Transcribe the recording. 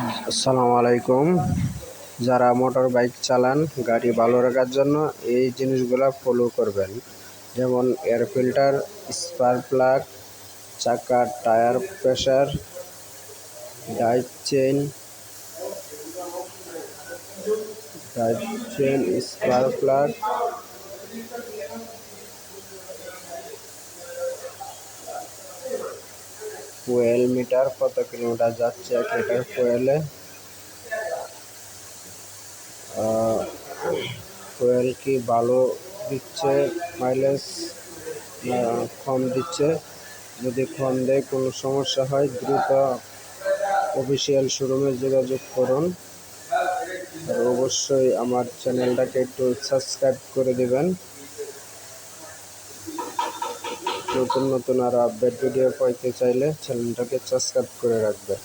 আসসালামু আলাইকুম। যারা মোটর বাইক চালান, গাড়ি ভালো রাখার জন্য এই জিনিসগুলো ফলো করবেন। যেমন এয়ার ফিল্টার, স্পার্ক প্লাগ, চাকার tyre pressure, drive chain, spark plug, fuel metre, কত কিলোমিটার যাচ্ছে 1 লিটার ফুয়েলে, ফুয়েল কি ভালো দিচ্ছে, মাইলেজ না কম দিচ্ছে। যদি কম দেয়, কোনো সমস্যা হয়, দ্রুত অফিসিয়াল শোরুমে যোগাযোগ করুন। আর অবশ্যই আমার চ্যানেলটাকে একটু সাবস্ক্রাইব করে দেবেন। নতুন নতুন আরও আপডেট ভিডিও পাইতে চাইলে চ্যানেলটাকে সাবস্ক্রাইব করে রাখবেন।